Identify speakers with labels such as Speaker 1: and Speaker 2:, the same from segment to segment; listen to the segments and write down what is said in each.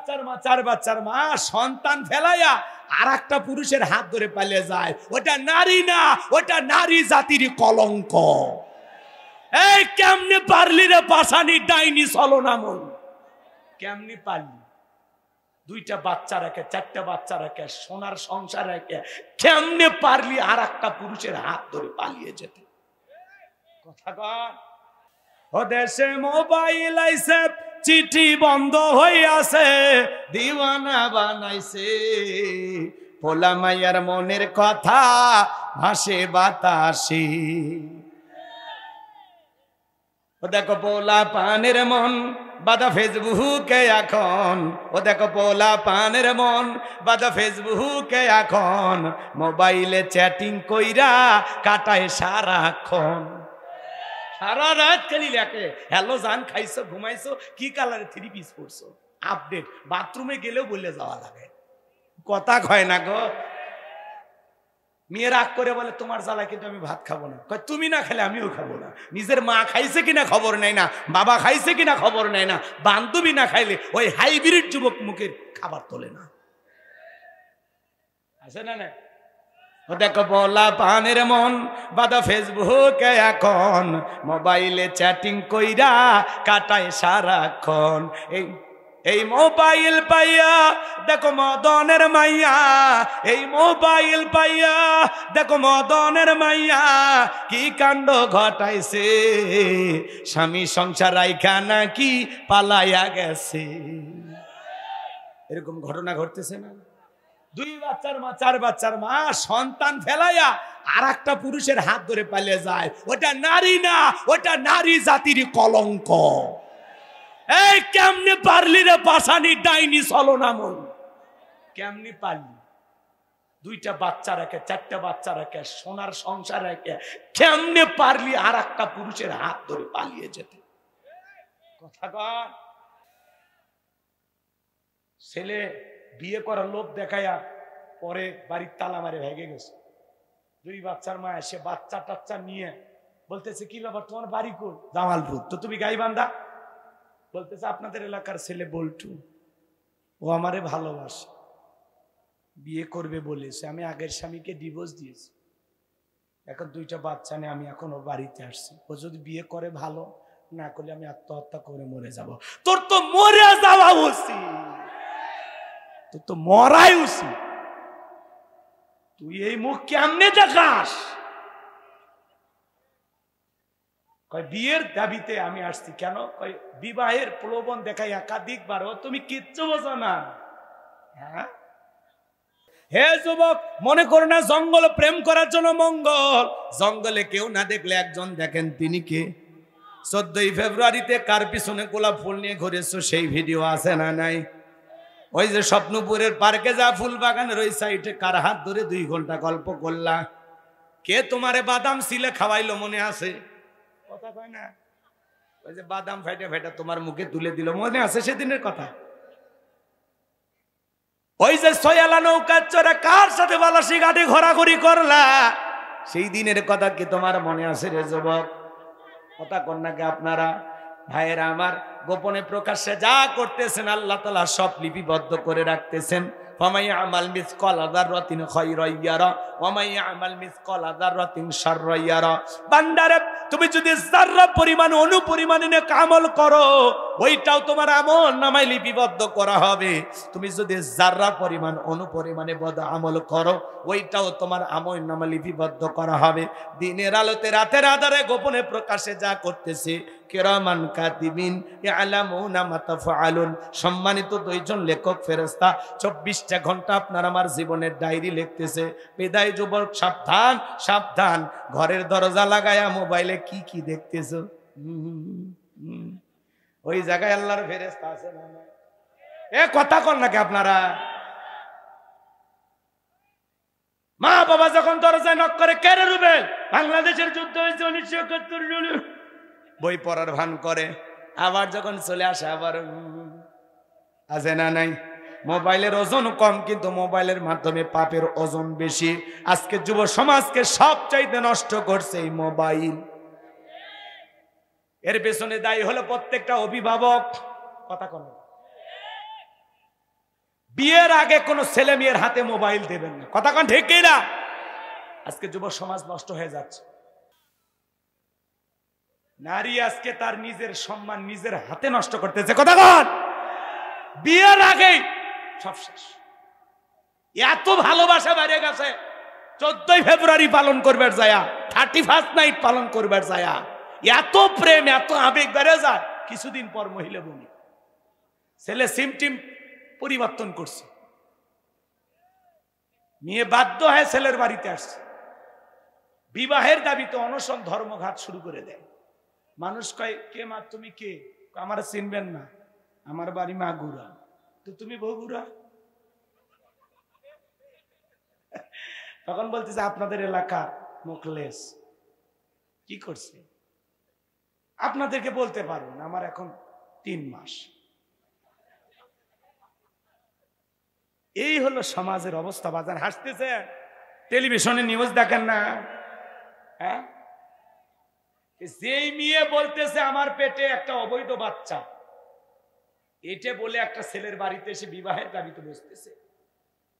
Speaker 1: বাচ্চার মা, 4 বাচ্চার মা সন্তান ফেলাইয়া আর একটা পুরুষের হাত ধরে পালিয়ে যায়। ওটা নারী না, ওটা নারী জাতির কলঙ্ক। এই কেমনে পারলি রে পাশানি ডাইনি ছলনামন, কেমনে পারলি? 2টা বাচ্চা রেখে, 4টা বাচ্চা রেখে, সোনার সংসার রেখে কেমনে পারলি আর একটা পুরুষের হাত ধরে পালিয়ে যেতে? কথা কর। ও দেশে মোবাইল আইছে, চিঠি বন্ধ হইয়াছে, দিওয়ানা বানাইছে, পোলা মাইয়ার মনের কথা ভাসে বাতাসে। ও দেখো পোলা পানের মন বাদা ফেসবুকে এখন, ও দেখো পোলা পানের মন বাদা ফেসবুকে এখন, মোবাইলে চ্যাটিং কইরা কাটায় সারাক্ষণ। সারা রাত খালি লেখে হ্যালো জান, খাইছো, ঘুমাইছো, কি কালারে 3 পিস পরছো, আপডেট। বাথরুমে গেলেও বলে যাওয়া লাগে, কথা কয় না গো। মেয়ে রাগ করে বলে তোমার জ্বালা কিন্তু আমি ভাত খাবো না। কয় তুমি না খেলে আমিও খাবো না। নিজের মা খাইছে কিনা খবর নেয় না, বাবা খাইছে কিনা খবর নেয় না, বান্ধবী না খাইলে ওই হাইব্রিড যুবক মুখের খাবার তোলে না। আছে না না? ও দেখো বলা পানের মন বাদা ফেসবুকে এখন, মোবাইলে চ্যাটিং কইরা কাটায় সারাক্ষণ। এই মোবাইল পাইয়া দেখো মদনের মাইয়া, এই মোবাইল পাইয়া দেখো মদনের মাইয়া কি কাণ্ড ঘটাইছে, স্বামী সংসার রাইখা নাকি পালাইয়া গেছে। এরকম ঘটনা ঘটতেছে না? 2 বাচ্চার মা, 4 বাচ্চার মা সন্তান ফেলাইয়া আর একটা পুরুষের হাত ধরে পালিয়ে যায়। ওটা নারী না, ওটা নারী জাতির কলঙ্ক। এই কেমনে পারলি রে পাশানি ডাইনি ছলনামন, কেমনে পারলি? 2টা বাচ্চা রেখে, 4টা বাচ্চা রেখে, সোনার সংসার রেখে কেমনে পারলি আর একটা পুরুষের হাত ধরে পালিয়ে যেতে? কথা কর। ছেলে বিয়ে করার লোভ দেখাইয়া পরে বাড়ির তালা মারে ভেগে গেছে। 2 বাচ্চার মা এসে বাচ্চা টাচ্চা নিয়ে বলতেছে কি ব্যাপার, তোমার বাড়ি কোন? জামালপুর। তো তুমি গাইবান্ধা? বলতেছে আপনাদের এলাকার ছেলে বল্টু, ও আমারে ভালোবাসে, বিয়ে করবে বলেছে, আমি আগের স্বামীকে ডিভোর্স দিয়েছি, এখন 2টা বাচ্চা নিয়ে আমি এখন ওর বাড়িতে আসছি, ও যদি বিয়ে করে ভালো, না করলে আমি আত্মহত্যা করে মরে যাব। তোর তো মরে যাওয়া উচিত, তোর তো মরাই উচিত। তুই এই মুখ কেমনে দেখাস? বিয়ের দাবিতে আমি আসছি। কেন? বিবাহের প্রলোভন দেখাই একাধিকবার। তুমি কিচ্ছু বোঝো না। হ্যাঁ, হে যুবক, মনে করো না জঙ্গল প্রেম করার জন্য মঙ্গল। জঙ্গলে কেউ না দেখলে একজন দেখেন, তিনি কে? 14ই ফেব্রুয়ারিতে কার পিছনে গোলাপ ফুল নিয়ে ঘুরেছো সেই ভিডিও আছে না নাই? ওই যে স্বপ্নপুরের পার্কে যা ফুল বাগানের ওই সাইডে কার হাত ধরে 2 ঘন্টা গল্প করলা? কে তোমারে বাদাম সিলে খাওয়াইলো মনে আছে? কথা কয় না? ওই যে বাদাম ফেটে ফেটে তোমার মুখে তুলে দিল, মনে আছে সেদিনের কথা? ওই যে সয়ালা নৌকা চড়ে কার সাথে বালাসি ঘাটে ঘোরাঘুরি করলা, সেই দিনের কথা কি তোমার মনে আছে রে যুবক? কথা কন্যাকে আপনারা ভাইয়েরা আমার, গোপনে প্রকাশ্যে যা করতেছেন আল্লাহ তাআলা সব লিপিবদ্ধ করে রাখতেছেন। ফামাই আমাল মিসকাল যাররাতিন খায়রান ইয়ারা ওয়া মাই আমাল মিসকাল যাররাতিন শাররান ইয়ারা। বান্দারে, তুমি যদি যাররা পরিমাণ অনুপরিমাণে নেক আমল করো, ওইটাও তোমার আমল নামায় লিপিবদ্ধ করা হবে। তুমি যদি যাররা পরিমাণ অনুপরিমাণে বদ আমল করো, ওইটাও তোমার আমল নামায় লিপিবদ্ধ করা হবে। দিনের আলোতে রাতের আধারে গোপনে প্রকাশ্যে যা করতেছে, কিরামান কাতিবিন ইয়ালামুনা মা তাফআলুন, সম্মানিত 2 জন লেখক ফেরেশতা 24টা ঘন্টা আপনার আমার জীবনের ডায়েরি লিখতেছে। বিদায় যুবক, সাবধান সাবধান, ঘরের দরজা লাগায়া মোবাইলে কি কি দেখতেছো? ওই জায়গায় আল্লাহর ফেরেশতা আছে না? এ কথা কন নাকি আপনারা? মা বাবা যখন দরজায় নক করে, কে রে রুবেল? বাংলাদেশের যুদ্ধ হয়েছে 1971 সালে, বই পড়ার ভান করে। আবার যখন চলে আসে আবার আছে না নাই? মোবাইলের ওজন কম, কিন্তু মোবাইলের মাধ্যমে পাপের ওজন বেশি। আজকে যুব সমাজকে সবচাইতে নষ্ট করছে এই মোবাইল। এর পেছনে দায়ী হলো প্রত্যেকটা অভিভাবক। কথা কন, বিয়ের আগে কোনো ছেলে মেয়ের হাতে মোবাইল দেবেন না। কথা কোন ঠিক না? আজকে যুব সমাজ নষ্ট হয়ে যাচ্ছে। নারী আজকে তার নিজের সম্মান নিজের হাতে নষ্ট করতেছে। কথা কোন? বিয়ের আগেই সব শেষ। এত ভালোবাসা বেড়ে গেছে, 14 ফেব্রুয়ারি পালন করবে যায়া, 31 নাইট পালন করবে যায়া, এত প্রেম এত আবেগ বেড়ে যায়, কিছুদিন পর মহিলা বলি ছেলে সিমটিম পরিবর্তন করছে, মেয়ে বাধ্য হয়ে ছেলের বাড়িতে আসছে, বিবাহের দাবিতে অনশন ধর্মঘাট শুরু করে দেয়। মানুষ কয়, কে মা তুমি কে? আমার চিনবেন না, আমার বাড়ি মাগুরা। তো তুমি বগুড়া? তখন বলতেছে আপনাদের এলাকা মুখলেস। কি করছে? আপনাদেরকে বলতে পারবেন, আমার এখন 3 মাস। এই হলো সমাজের অবস্থা। বাজার হাসতেছে, টেলিভিশনে নিউজ দেখেন না? হ্যাঁ, যেই মেয়ে বলতেছে আমার পেটে একটা অবৈধ বাচ্চা, এটা বলে একটা ছেলের বাড়িতে এসে বিবাহের দাবিতে বসতেছে।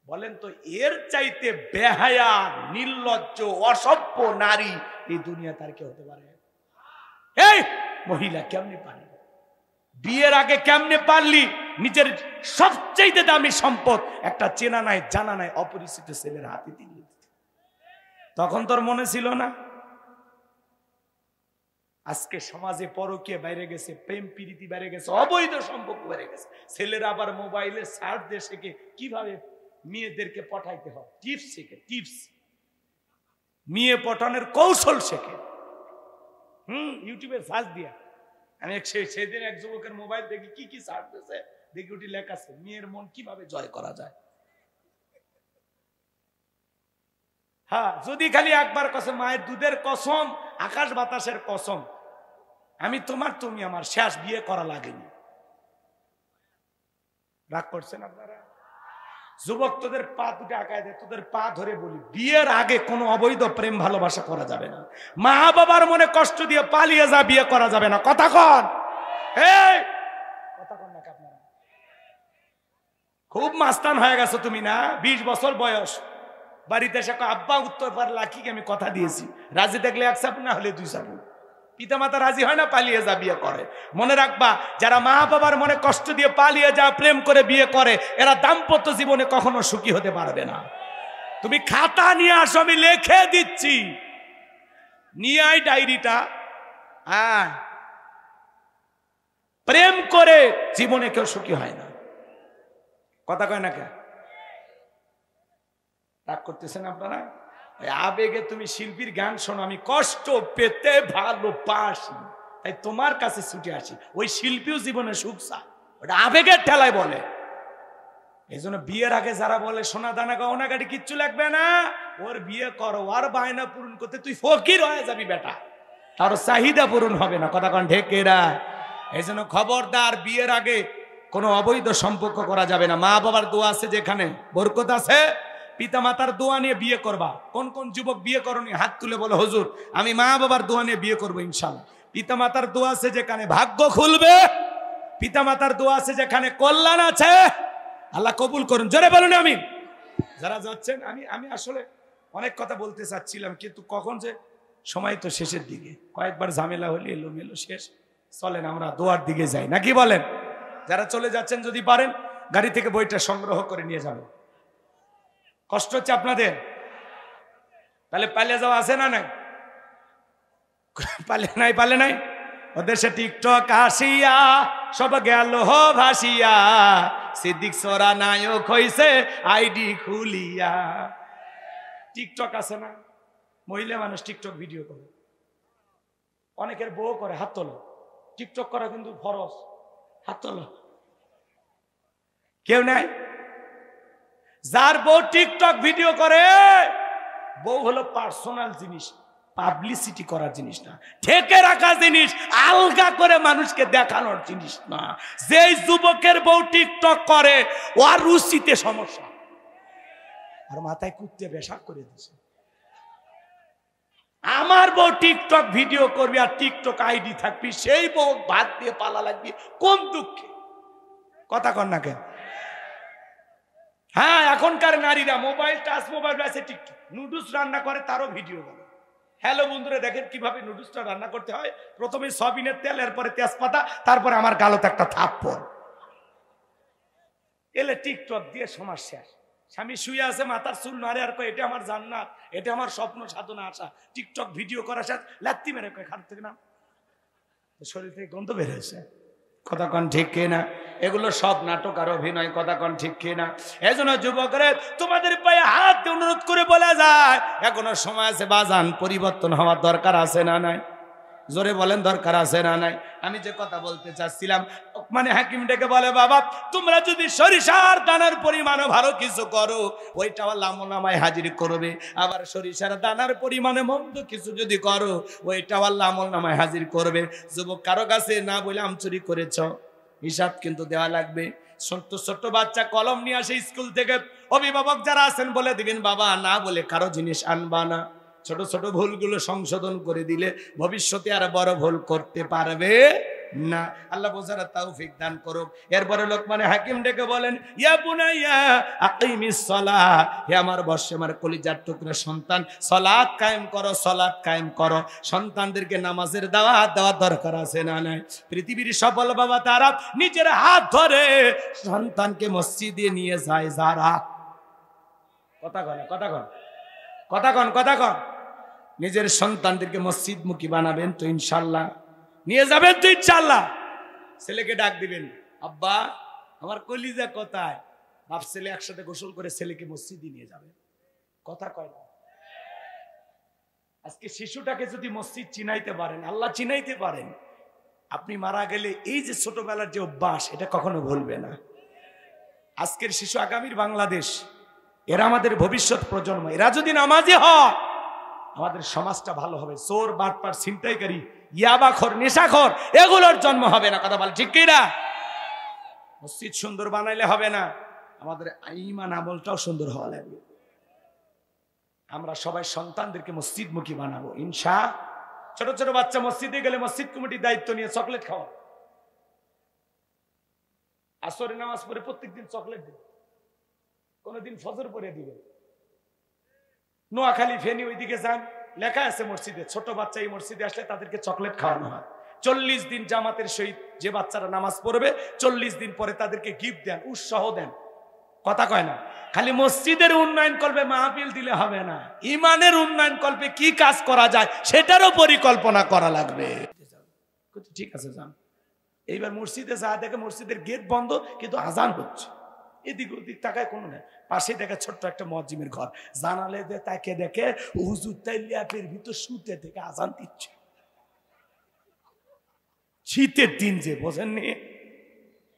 Speaker 1: বলেন তো এর চাইতে বেহায়া, নির্লজ্জ, অসভ্য নারী এই দুনিয়া তার কে হতে পারে? এই মহিলা কেমনে পারলি? বিয়ের আগে কেমনে পারলি নিজের সবচেয়ে দামি সম্পদ একটা চেনা নাই জানা নাই অপরিচিত ছেলের হাতে দিলি? তখন তোর মনে ছিল না? আজকে সমাজে পরকীয়া বাইরে গেছে, প্রেম প্রীতি বাইরে গেছে, অবৈধ সম্পর্ক বাইরে গেছে। ছেলেরা আবার মোবাইলে সার্চ দিয়ে শেখে কিভাবে মেয়েদেরকে পটাইতে হয়, টিপস শেখে, টিপস, মেয়ে পটানোর কৌশল শেখে। ইউটিউবে সার্চ দিয়া আমি সেদিন এক যুবকের মোবাইল দেখি কি কি সার্চ দিয়েছে, দেখি ওটি লেখা আছে মেয়ের মন কিভাবে জয় করা যায়। হ্যাঁ, যদি খালি একবার কসম, মায়ের দুধের কসম, আকাশ বাতাসের কসম, আমি তোমার তুমি আমার, শেষ বিয়ে করা লাগেনি। রাগ করছেন আপনারা? যুবক তোদের পা দুটো আঁকায় দেয়, তোদের পা ধরে বলি, বিয়ের আগে কোনো অবৈধ প্রেম ভালোবাসা করা যাবে না। মা বাবার মনে কষ্ট দিয়ে পালিয়ে যা, বিয়ে করা যাবে না। কথা কন, এই কথা কন না আপনারা? খুব মাস্তান হয়ে গেছো তুমি না? 20 বছর বয়স, বাড়িতে এসে আব্বা উত্তর পার লাখিকে আমি কথা দিয়েছি, রাজি দেখলে 1 সাপুন, না হলে 2 সাপুন। পিতা মাতা রাজি হয় না, পালিয়ে যা, বিয়ে করে। মনে রাখবা, যারা মা বাবার মনে কষ্ট দিয়ে পালিয়ে যা, প্রেম করে বিয়ে করে, এরা দাম্পত্য জীবনে কখনো সুখী হতে পারবে না। তুমি খাতা নিয়ে আসো, আমি লিখে দিচ্ছি, নিয়ে আই ডায়েরিটা। হ্যাঁ, প্রেম করে জীবনে কেউ সুখী হয় না। কথা কয় না কে? রাগ করতেছেন আপনারা? আবেগে তুমি শিল্পীর গান শোনো, আমি কষ্ট পেতে ভালোবাসি, তাই তোমার কাছে ছুটে আসি। ওই শিল্পীও জীবনে সুখ চায়, ওটা আবেগের ঠেলায় বলে। এই জন্য বিয়ের আগে যারা বলে সোনা দানা গহনা গাড়ি কিচ্ছু লাগবে না, ওর বিয়ে করো, আর বায়না পূরণ করতে তুই ফকির হয়ে যাবি বেটা, তার চাহিদা পূরণ হবে না। কথা কন ঢেকেরা? এই জন্য খবরদার, বিয়ের আগে কোনো অবৈধ সম্পর্ক করা যাবে না। মা বাবার দোয়া আছে যেখানে, বরকত আছে। পিতা মাতার দোয়া নিয়ে বিয়ে করবা। কোন কোন যুবক বিয়ে করনি হাত তুলে বলো, হুজুর আমি মা বাবার দোয়া নিয়ে বিয়ে করবো ইনশাআল্লাহ। পিতা মাতার দোয়া আছে যেখানে ভাগ্য খুলবে, পিতা মাতার দোয়া আছে যেখানে কল্যাণ আছে, আল্লাহ কবুল করুন। জোরে বলুন আমিন। যারা যাচ্ছেন, আমি আসলে অনেক কথা বলতে চাচ্ছিলাম, কিন্তু কখন যে সময় তো শেষের দিকে, কয়েকবার ঝামেলা হলে এলোমেলো শেষ। চলেন আমরা দোয়ার দিকে যাই, নাকি বলেন? যারা চলে যাচ্ছেন যদি পারেন গাড়ি থেকে বইটা সংগ্রহ করে নিয়ে যাবেন। কষ্ট হচ্ছে আপনাদের? তাহলে পালিয়ে যাওয়া আছে না? নাই পালে নাই। ওদের সে টিকটক আসিয়া সব গেল ভাসিয়া, সিদ্দিক সোরা নায়ক হইছে আইডি খুলিয়া। টিকটক আছে না? মহিলা মানুষ টিকটক ভিডিও করে, অনেকের বউ করে। হাত তোলো, টিকটক করা কিন্তু ফরজ। হাত তোলো। কেউ নাই? যার বউ টিকটক ভিডিও করে, বউ হলো পার্সোনাল জিনিস, পাবলিসিটি করার জিনিস না, ঢেকে রাখা জিনিস, আলগা করে মানুষকে দেখানোর জিনিস না। যেই যুবকের বউ টিকটক করে, ওর রুচিতে সমস্যা, আর মাথায় কুত্তে পেশাব করে দিছে। আমার বউ টিকটক ভিডিও করবি আর টিকটক আইডি থাকবি, সেই বউ ভাত দিয়ে পালা লাগবি কোন দুঃখে? কথা কন না কেন? হ্যাঁ, এখনকার নারীরা মোবাইল, টাচ মোবাইল আছে, টিকটক, নুডলস রান্না করে তারও ভিডিও বলে। হ্যালো বন্ধুরা, দেখেন কিভাবে নুডলসটা রান্না করতে হয়। প্রথমে সয়াবিনের তেল, এরপরে তেজপাতা, তারপরে আমার গালতে একটা থাপ্পড়। এলে টিকটক দিয়ে সমস্যা। স্বামী শুয়ে আছে, মাথার চুল নাড়ে আর কয় এটা আমার জান্নাত, এটা আমার স্বপ্ন সাধনা আশা। টিকটক ভিডিও করার সাথে লাত্তি মেরে কয় খাট থেকে না, শরীর থেকে গন্ধ বের হয়েছে। কথা কন ঠিক কিনা? এগুলো সব নাটক আর অভিনয়। কথা কন ঠিক কিনা? এই জন্য যুবকরা, তোমাদের পায়ে হাত দিয়ে অনুরোধ করে বলা যায়, এখনো সময় আছে বাজান, পরিবর্তন হওয়ার দরকার আছে না নাই? জোরে বলেন, দরকার আছে না নাই? আমি যে কথা বলতে চাচ্ছিলাম, মানে হাকিম ডেকে বলে, বাবা তোমরা যদি সরিষার দানার পরিমাণে ভালো কিছু করো, ওইটা আল্লাহ আমলনামায় হাজির করবে। আবার সরিষার দানার পরিমাণে মন্দ কিছু যদি করো, ওইটা আল্লাহ আমলনামায় হাজির করবে। যুবক, কারো কাছে না বলে আমচুরি করেছ, হিসাব কিন্তু দেওয়া লাগবে। ছোট্ট ছোট্ট বাচ্চা কলম নিয়ে আসে স্কুল থেকে, অভিভাবক যারা আছেন বলে দিবেন, বাবা না বলে কারো জিনিস আনবা না। ছোট ছোট ভুলগুলো সংশোধন করে দিলে ভবিষ্যতে আর বড় ভুল করতে পারবে না। আল্লাহ বোঝার তৌফিক দান করুক। এরপরে লোকমানে হাকিম ডেকে বলেন, ইয়া বুনাইয়া আকিমিস সালাহ, হে আমার বর্ষে আমার কলিজার টুকরা সন্তান, সালাত কায়েম করো, সালাত কায়েম করো। সন্তানদেরকে নামাজের দাওয়াত দেওয়ার দরকার আছে না নাই? পৃথিবীর সফল বাবা তারা নিজের হাত ধরে সন্তানকে মসজিদে নিয়ে যায় যারা। কথা কন, কথা কন, কথা কন, কথা কন। নিজের সন্তানদেরকে মসজিদমুখী বানাবেন তো ইনশাল্লাহ, নিয়ে যাবেন তো ইনশাল্লাহ। ছেলেকে ডাক দিবেন, আব্বা আমার কলিজা কোথায়? বাপ ছেলে একসাথে গোসল করে ছেলেকে মসজিদে নিয়ে যাবে। কথা কয় না? আজকে শিশুটাকে যদি মসজিদ চিনাইতে পারেন, আল্লাহ চিনাইতে পারেন, আপনি মারা গেলে এই যে ছোটবেলার যে অভ্যাস, এটা কখনো ভুলবে না। আজকের শিশু আগামীর বাংলাদেশ, এরা আমাদের ভবিষ্যৎ প্রজন্ম। এরা যদি নামাজি হয়, আমাদের সমাজটা ভালো হবে। চোর, বাটপার, ছিনতাইকারী, ইয়াবাখোর, নেশাখোর, এগুলোর জন্ম হবে না। কথা বল ঠিক কি না? মসজিদ সুন্দর বানাইলে হবে না, আমাদের ঈমান আমলটাও সুন্দর হওয়া লাগবে। আমরা সবাই সন্তানদেরকে মসজিদমুখী বানাবো ইনশাআল্লাহ। ছোট ছোট বাচ্চা মসজিদে গেলে মসজিদ কমিটির দায়িত্ব নিয়ে চকলেট খাওয়া, আসরের নামাজ পড়ে প্রত্যেকদিন চকলেট দিবে, কোনদিন ফজর পড়ে দিবে। নোয়াখালী, ফেনী ওইদিকে যান, লেখা আছে মসজিদে, ছোট বাচ্চা এই মসজিদে আসলে তাদেরকে চকলেট খাওয়ানো হয়। 40 দিন জামাতের সহিত যে বাচ্চারা নামাজ পড়বে, 40 দিন পরে তাদেরকে গিফট দেন, উৎসাহ দেন। কথা কয় না? খালি মসজিদের উন্নয়ন কল্পে মাহফিল দিলে হবে না, ইমানের উন্নয়ন কল্পে কি কাজ করা যায় সেটারও পরিকল্পনা করা লাগবে। ঠিক আছে, যান। এইবার মসজিদে যা দেখে, মসজিদের গেট বন্ধ কিন্তু আজান হচ্ছে, এদিক ওদিক তাকায় কোনো নেই। পাশে দেখে ছোট্ট একটা মসজিদের ঘর, জানালে তাকে দেখে হুজুর তাই ল্যাপের ভিতর শুতে থেকে আজান দিচ্ছে। শীতের দিন যে, বোঝেননি?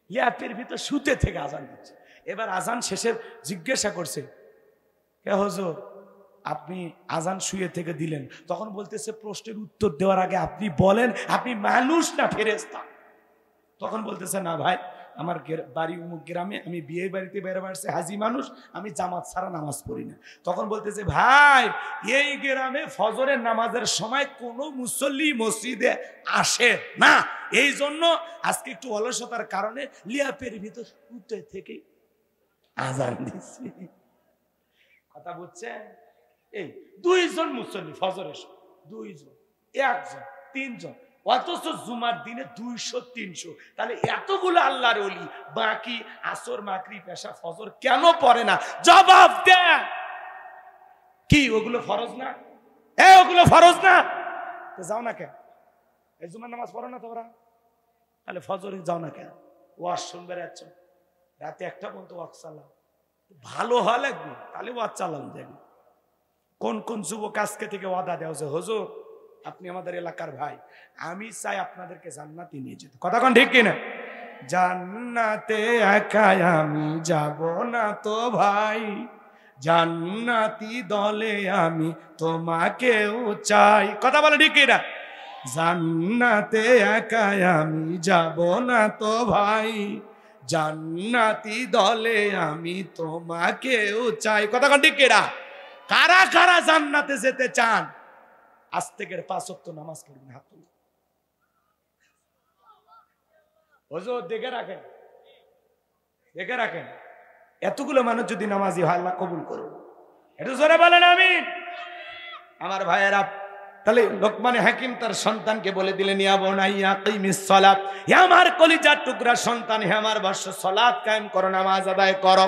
Speaker 1: ল্যাপের ভিতর শুতে থেকে আজান দিচ্ছে। এবার আজান শেষে জিজ্ঞাসা করছে, কে হুজুর আপনি আজান শুয়ে থেকে দিলেন? তখন বলতেছে, প্রশ্নের উত্তর দেওয়ার আগে আপনি বলেন আপনি মানুষ না ফেরেশতা। তখন বলতেছে, না ভাই, আমার বাড়ি অমুক গ্রামে, আমি বিয়ে বাড়িতে বেরোবার আসছে, হাজি মানুষ, আমি জামাত ছাড়া নামাজ পড়ি না। তখন বলতেছে, ভাই এই গ্রামে ফজরের নামাজের সময় কোনো মুসল্লি মসজিদে আসে না, এই জন্য আজকে একটু অলসতার কারণে লিয়াপের ভিতর শুতে থেকে আজান দিচ্ছি। কথা বুঝছেন? এই 2 জন মুসল্লি ফজরের সময়, 2 জন, 1 জন, 3 জন, অথচ জুমার দিনে 200-300। তাহলে এতগুলো আল্লাহর ওলি বাকি আসর, মাগরিব, এশা, ফজর কেন পড়ে না? জবাব দেন। কি ওগুলো ফরজ না? ওগুলো ফরজ না? যাও না কেন? এই জুমার নামাজ পড়ো না তোমরা? তাহলে ফজরে যাও না কেন? ওয়াজ শুনবে যাচ্ছ, রাতে 1টা পর্যন্ত ওয়াজ চালাও, ভালো হওয়া লাগবে, তাহলে ওয়াজ চালান যাবে। কোন কোন যুবক আজকে থেকে ওয়াদা দেওয়া যে, হুজুর আপনি আমাদের এলাকার ভাই, আমি চাই আপনাদেরকে জান্নাতে নিয়ে যেতে। কথা কোন ঠিক কিনা? জান্নাতে একা আমি যাব না তো ভাই, জান্নাতি দলে আমি তোমাকেও চাই। কথা বলে ঠিক কিনা? জান্নাতে একা আমি যাব না তো ভাই, জান্নাতি দলে আমি তোমাকেও চাই। কথা কোন ঠিক কিনা? কারা কারা জান্নাতে যেতে চান? আজ থেকে 5 ওয়াক্ত নামাজ পড়বেন, হাত তুলুন। হুজুর দেখে রাখেন, দেখে রাখেন, এতগুলো মানুষ যদি নামাজি হয় আল্লাহ কবুল করুন। একটু জোরে বলেন আমিন। আমার ভাইয়েরা, তাহলে লোকমান হাকিম তার সন্তানকে বলে দিলেন, ইয়া বুনাইয়া কিমিস সালাত, হে আমার কলিজার টুকরা সন্তান, হে আমার বৎস, সালাত কায়েম করো, নামাজ আদায় করো।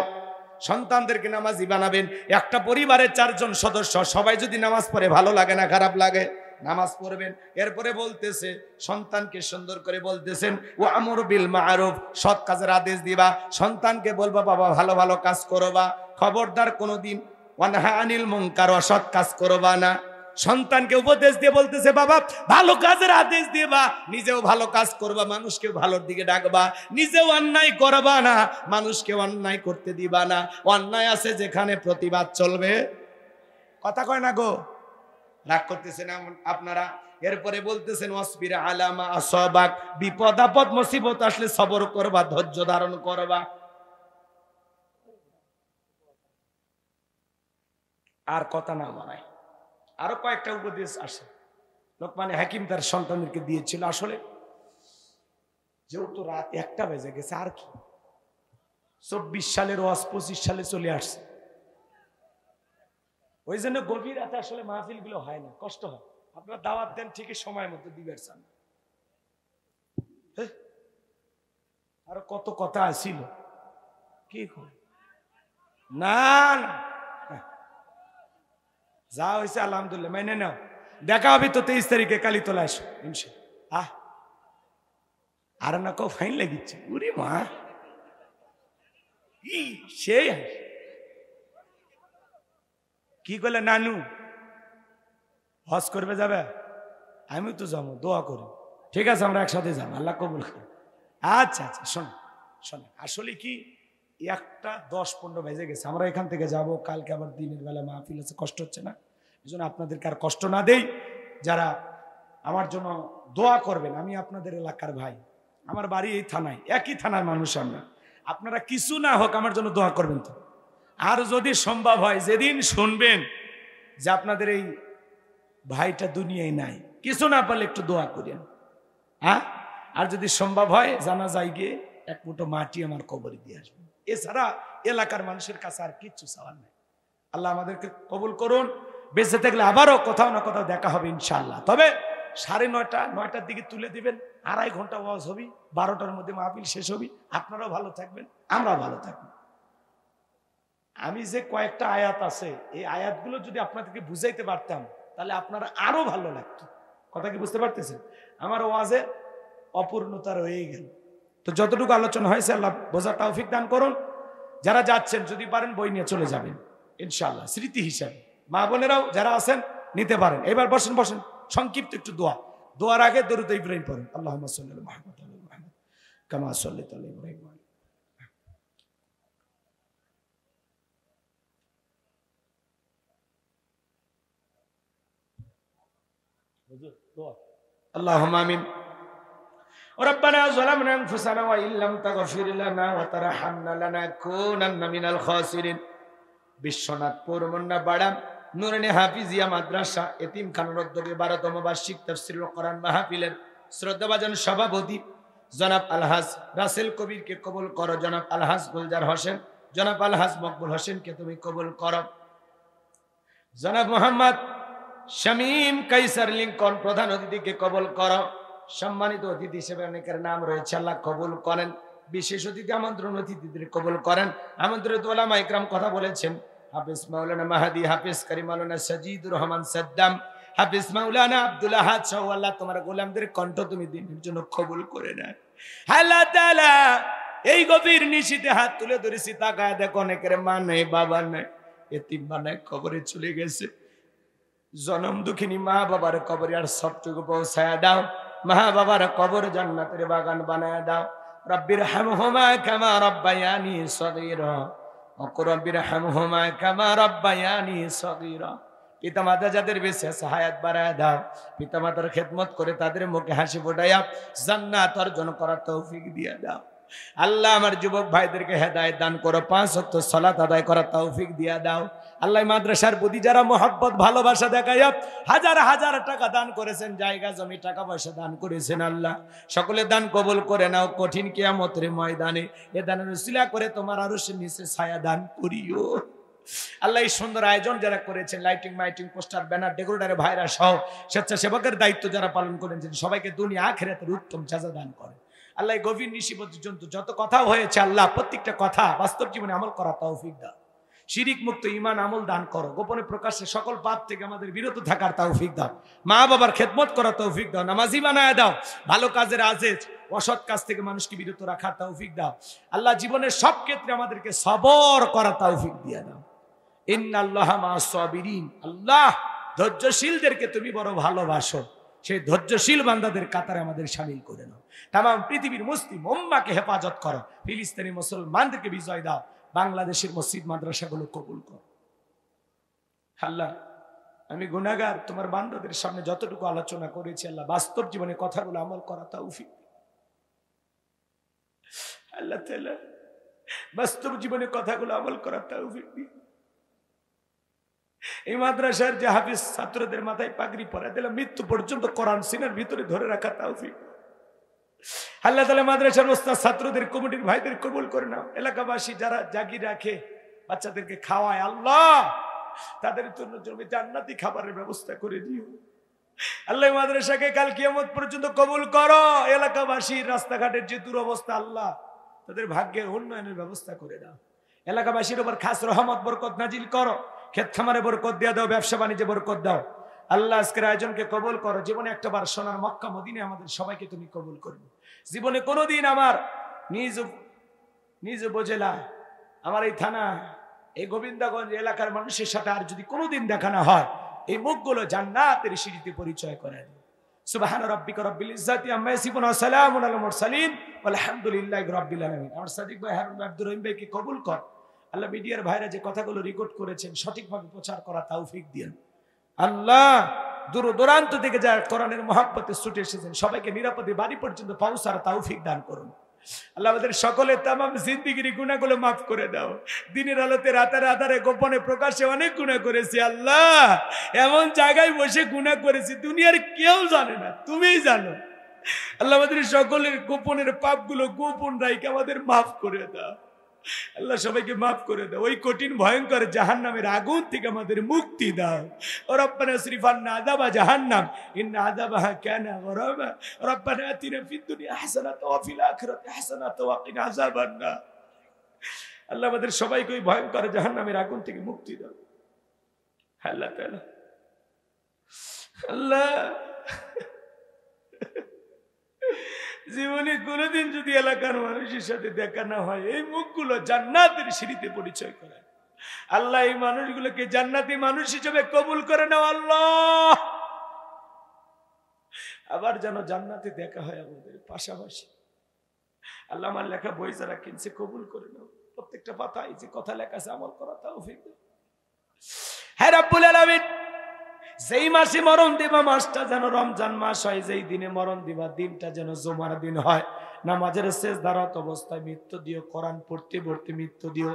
Speaker 1: সন্তানদেরকে নামাজি বানাবেন। একটা পরিবারের 4 জন সদস্য, সবাই যদি নামাজ পড়ে ভালো লাগে না খারাপ লাগে? নামাজ পড়বেন। এরপরে বলতেছে, সন্তানকে সুন্দর করে বলতেছেন, ও আমর বিল মারুফ, সৎ কাজের আদেশ দিবা। সন্তানকে বলবা বাবা ভালো ভালো কাজ করবা, খবরদার কোনোদিন ওয়ানহা আনিল মুনকার, অসৎ কাজ করবা না। সন্তানকে উপদেশ দিয়ে বলতেছে, বাবা ভালো কাজের আদেশ দিবা, নিজেও ভালো কাজ করবা, মানুষকে ভালোর দিকে ডাকবা, নিজেও অন্যায় করবা না, মানুষকে অন্যায় করতে দিবা না। অন্যায় আছে যেখানে প্রতিবাদ চলবে। কথা কয় না গো? রাগ করতেছেন আপনারা? এরপরে বলতেছেন, ওয়াসবির আলামা আসাবাক, বিপদ আপদ মুসিবত আসলে সবর করবা, ধৈর্য ধারণ করবা। আর কথা না বাড়াই, আরো কয়েকটা উপদেশ আসে লোকমান হাকিম তার সন্তানদেরকে দিয়েছিল। আসলে যেহেতু রাত 1টা বেজে গেছে, আর কি 24 সালের ওয়াজ 25 সালে চলে আসছে, ওই জন্য গভীর রাতে আসলে মাহফিল গুলো হয় না, কষ্ট হয়। আপনারা দাওয়াত দেন ঠিকই, সময় মতো দিবেন। আরো কত কথা আসছিল, কি করে না না, যা হয়েছে আলহামদুলিল্লাহ মেনে নাও। দেখা হবে তো 23 তারিখে কালীতলা আসো ইনশাআল্লাহ। আর না কেউ ফাইন লাগিচ্ছে, উরে মা সে কি করলে, নানু হজ করবে যাবে? আমি তো যাবো, দোয়া করি। ঠিক আছে, আমরা একসাথে যাবো, আল্লাহ কবুল করে। আচ্ছা আচ্ছা, শোন শোন, আসলে কি 1:10-15 বেজে গেছে, আমরা এখান থেকে যাব, কালকে আবার দিনের বেলা মাহফিল আছে, কষ্ট হচ্ছে না? এই জন্য আপনাদেরকে আর কষ্ট না দেই। যারা আমার জন্য দোয়া করবেন, আমি আপনাদের এলাকার ভাই, আমার বাড়ি এই থানায়, একই থানার মানুষ আমরা। আপনারা কিছু না হোক আমার জন্য দোয়া করবেন তো। আর যদি সম্ভব হয়, যেদিন শুনবেন যে আপনাদের এই ভাইটা দুনিয়ায় নাই, কিছু না পারলে একটু দোয়া করেন, হ্যাঁ? আর যদি সম্ভব হয় জানাজায় গিয়ে 1 মুঠো মাটি আমার কবরে দিয়ে আসবেন। এছাড়া এলাকার মানুষের কাছে আর কিচ্ছু চাওয়ার নেই। আল্লাহ আমাদেরকে কবুল করুন। বেঁচে থাকলে আবারও কোথাও না কোথাও দেখা হবে ইনশাআল্লাহ। তবে 9:30-9টার দিকে তুলে দিবেন, 2.5 ঘন্টা ওয়াজ হবে, 12টার মধ্যে মাহফিল শেষ হবে। আপনারাও ভালো থাকবেন, আমরাও ভালো থাকবেন। আমি যে কয়েকটা আয়াত আছে, এই আয়াতগুলো যদি আপনাদেরকে বুঝাইতে পারতাম তাহলে আপনারা আরো ভালো লাগতো। কথা কি বুঝতে পারতেছেন? আমার ওয়াজে অপূর্ণতা রয়ে গেল, তো যতটুকু আলোচনা হয়েছে আল্লাহ বোঝার তৌফিক দান করুন। যারা যাচ্ছেন যদি পারেন বই নিয়ে চলে যাবেন ইনশাআল্লাহ, স্মৃতি হিসাবে। মা বোনেরাও যারা আছেন নিতে পারেন। এবার বসেন বসেন, সংক্ষিপ্ত একটু দোয়া। দোয়ার আগে দরুদ ইব্রাহিম পড়েন, আল্লাহুম্মা সাল্লি আলা মুহাম্মাদ ওয়া আলা মুহাম্মাদ কামা সাল্লাইতা আলা ইব্রাহিম। আল্লাহুম্মা আমিন। ربنا ظلمنا انفسنا وان لم تغفر لنا وترحمنا لنكونن من الخاسرين। বিশ্বনাথপুর মুন্নাপাড়া নুরানি হাফিজিয়া মাদ্রাসা এতিমখানার উদ্যোগে 12তম বার্ষিক তাফসীরুল কোরআন মাহফিলের শ্রদ্ধাভাজন সভাপতি জনাব আলহাজ রাসেল কবিরকে কবুল করো, জনাব আলহাজ গুলজার হোসেন, জনাব আলহাজ মকবুল হোসেনকে তুমি কবুল করো, জনাব মোহাম্মদ শামীম কাইসার লিঙ্কন প্রধান অতিথিকে কবুল করো। সম্মানিত অতিথি হিসেবে অনেকের নাম রয়েছে, আল্লাহ কবুল করেন। বিশেষ অতিথি আমন্ত্রণ অতিথিদের কবুল করেন। আমন্ত্রিত ওলামা ইকরাম কথা বলেছেন, হাফিজ মাওলানা মাহাদি, হাফিজ কারি মাওলানা সাজিদুর রহমান সাদ্দাম, হাফিজ মাওলানা আব্দুল আহাদ সহ আল্লাহ তোমার গোলামদের কণ্ঠ তুমি দিনের জন্য কবুল করে নেন। আল্লাহ তাআলা এই গভীর নিশীথে হাত তুলে ধরেছি, তাকায় দেখো অনেকের মা নেই, বাবা নেই, এতিম বানায় কবরে চলে গেছে। জনম দুঃখিনী মা বাবার কবরে আর সবটুকু পৌঁছায় দাও। মা বাবার কবর জান্নাতের বাগান বানায় দাও। রব্বির হামহুমা কামা রব্বায়ানি সগীরা, রব্বির হামহুমা কামা রব্বায়ানি সগীরা। পিতামাতা যাদের বেঁচে আছে হায়াত বাড়ায় দাও। পিতামাতার খেদমত করে তাদের মুখে হাসি ফোটাইয়া জান্নাত অর্জন করার তৌফিক দিয়ে দাও। আল্লাহ আমার যুবক ভাইদেরকে হেদায়েত দান করো, 5 ওয়াক্ত সালাত আদায় করার তৌফিক দিয়া দাও। আল্লাহ মাদ্রাসার প্রতি যারা মহব্বত ভালোবাসা দেখায় হাজার হাজার টাকা দান করেছেন, জায়গা জমি টাকা পয়সা দান করেছেন, আল্লাহ সকলে দান কবুল করে নাও। কঠিন কিয়ামতের ময়দানে এ দানের উসিলা করে তোমার আরশের নিচে ছায়া দান করিও। আল্লাহ এই সুন্দর আয়োজন যারা করেছেন, লাইটিং মাইটিং পোস্টার ব্যানার ডেকোরেটরের ভাইরা সহ স্বেচ্ছাসেবকের দায়িত্ব যারা পালন করেছেন, সবাইকে দুনিয়া আখিরাতের উত্তম সাজা দান করেন। আল্লাহ গভীর নিশি পর্যন্ত যত কথা হয়েছে আল্লাহ প্রত্যেকটা কথা বাস্তব জীবনে আমল করা তৌফিক দাও। শিরিক মুক্ত ঈমান আমল দান করো। গোপনে প্রকাশ্যে সকল পাপ থেকে আমাদের বিরত থাকার তৌফিক দাও। মা বাবার খেদমত করার তৌফিক দাও। নামাজি বানায় দাও। ভালো কাজের আজেজ, অসৎ কাজ থেকে মানুষকে বিরত রাখার তৌফিক দাও। আল্লাহ জীবনের সব ক্ষেত্রে আমাদেরকে সবর করার তৌফিক দিয়ে দাও। ইন্নাল্লাহা মা'আস সাবিরিন। আল্লাহ ধৈর্যশীলদেরকে তুমি বড় ভালোবাসো, সেই ধৈর্যশীল বান্দাদের কাতারে আমাদের শামিল করে নাও। তামাম পৃথিবীর মুসলিম উম্মাহকে হেফাজত করো। ফিলিস্তিনি মুসলমানদেরকে বিজয় দাও। বাংলাদেশের মসজিদ মাদ্রাসাগুলো কবুল করো। আল্লাহ আমি গুনাহগার, তোমার বান্দাদের সামনে যতটুকু আলোচনা করেছি আল্লাহ বাস্তব জীবনে কথাগুলো আমল করা তৌফিক। আল্লাহ তাআলা বাস্তব জীবনে কথাগুলো আমল করা তৌফিক দিন। এই মাদ্রাসার যে হাফিজ ছাত্রদের মাথায় পাগড়ি পরা দিলাম, মৃত্যু পর্যন্ত কোরআন সিনার ভিতরে ধরে রাখা তৌফিক। আল্লাহ তাআলা মাদ্রাসার ওস্তাদ ছাত্রদের কমিটির ভাইদের কবুল করে নাও। এলাকাবাসী যারা জাগি রাখে বাচ্চাদেরকে খাওয়ায়, আল্লাহ তাদের জন্য জান্নাতি খাবারের ব্যবস্থা করে দিও। আল্লাহ মাদ্রাসাকে কাল কিয়ামত পর্যন্ত কবুল করো। এলাকাবাসীর রাস্তাঘাটের যে দুরবস্থা আল্লাহ তাদের ভাগ্যের উন্নয়নের ব্যবস্থা করে দাও। এলাকাবাসীর উপর খাস রহমত বরকত নাজিল করো। ক্ষেত খামারে বরকত দিয়ে দাও, ব্যবসা বাণিজ্যে বরকত দাও। আল্লাহ আজকের আয়োজনকে কবুল করো। জীবনে একটাবার সোনার মক্কা মদিনে আমাদের সবাইকে তুমি কবুল করবে। জীবনে কোনোদিন আমার নিজ উপজেলা, আমার এই থানা, এই গোবিন্দগঞ্জ এলাকার মানুষের সাথে আর যদি কোনোদিন দেখা না হয়, এই মুখগুলো জান্নাতের সিঁড়িতে পরিচয় করে দিও। সুবহান রাব্বিকা রাব্বিল ইজ্জাতি আম্মা ইয়াসিফুন ওয়া সালামুন আলাল মুরসালিন ওয়ালহামদুলিল্লাহি রাব্বিল আলামিন। আমার সাদিক ভাই, হারুন ভাই, আব্দুর রহিম ভাইকে কবুল কর। আল্লাহ মিডিয়ার ভাইরা যে কথাগুলো রেকর্ড করেছেন সঠিকভাবে প্রচার করা তৌফিক দিন। আল্লাহ দূর দূরান্ত থেকে যারা কোরআনের মহব্বতে ছুটে এসেছেন সবাইকে নিরাপদে বাড়ি পর্যন্ত পৌঁছার তৌফিক দান করুন। আল্লাহ আমাদের সকলের তামাম জিন্দেগির গুনাহগুলো মাফ করে দাও। দিনের আলোতে রাতের আধারে গোপনে প্রকাশে অনেক গুনাহ করেছি আল্লাহ, এমন জায়গায় বসে গুনাহ করেছি দুনিয়ার কেউ জানে না, তুমিই জানো। আল্লাহ আমাদের সকলের গোপনের পাপগুলো গোপন রাইকে আমাদের মাফ করে দাও। আল্লাহ সবাইকে মাফ করে দাও। ওই কঠিন ভয়ঙ্কর জাহান্নামের আগুন থেকে আমাদের মুক্তি দাও। রব্বানা সরিফান্না আযাবা জাহান্নাম ইন্না আযাবাহা কানা গরাবা। রব্বানা আতিনা ফিদ দুনিয়া হাসানাতাও ওয়া ফিল আখিরাতি হাসানাতাও ওয়া কিনা আযাবান নার। আল্লাহ আমাদের সবাইকে ওই ভয়ঙ্কর জাহান্নামের আগুন থেকে মুক্তি দাও। আল্লাহ তাআলা আল্লাহ জীবনে কোনোদিন যদি এলাকার মানুষের সাথে দেখা না হয়, এই মুখগুলো জান্নাতের সিঁড়িতে পরিচয় করে। আল্লাহ এই মানুষগুলোকে জান্নাতি মানুষ হিসেবে কবুল করে নাও আল্লাহ। আবার যেন জান্নাতে দেখা হয় আমাদের পাশাপাশি। আল্লাহ আমার লেখা বই যারা কিনছে কবুল করে নাও। প্রত্যেকটা পাতায় যে কথা লেখা আছে আমল করা তৌফিক দাও। হে রাব্বুল আলামিন, যেই মাসে মরণ দিবা মাসটা যেন রমজান মাস হয়, যেই দিনে মরণ দিবা দিনটা যেন জুমার দিন হয়। নামাজের সেজদারত অবস্থায় মৃত্যু দিও, কোরআন পড়তে পড়তে মৃত্যু দিও।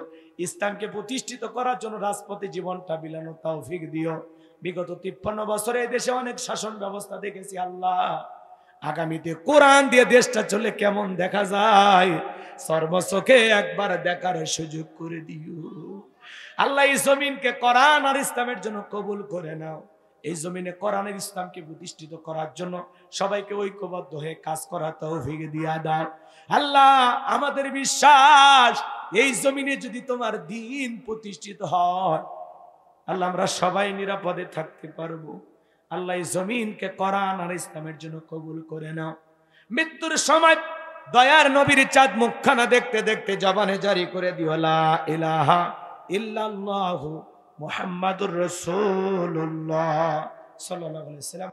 Speaker 1: ইসলামকে প্রতিষ্ঠিত করার জন্য রাজপথে জীবনটা বিলানো তৌফিক দিও। বিগত 53 বছরে এই দেশে অনেক শাসন ব্যবস্থা দেখেছি আল্লাহ, আগামীতে কোরআন দিয়ে দেশটা চলে কেমন দেখা যায় সর্বচোখে একবার দেখার সুযোগ করে দিও আল্লাহ। এই জমিনকে কোরআন আর ইসলামের জন্য কবুল করে নাও। এই জমিনে কোরআনের ইসলামকে প্রতিষ্ঠিত করার জন্য সবাইকে ঐক্যবদ্ধ হয়ে কাজ করা তৌফিক দিয়া দাও আল্লাহ। আমাদের বিশ্বাস এই জমিনে যদি তোমার দ্বীন প্রতিষ্ঠিত হয় আল্লাহ, আমরা সবাই নিরাপদে থাকতে পারবো। আল্লাহ এই জমিনকে কোরআন আর ইসলামের জন্য কবুল করে নাও। মৃত্যুর সময় দয়ার নবীর চাঁদ মুখখানা দেখতে দেখতে জবানে জারি করে দিও লা ইলাহা ইল্লাল্লাহু মুহাম্মাদুর রাসূলুল্লাহ সাল্লাল্লাহু আলাইহি ওয়াসাল্লাম।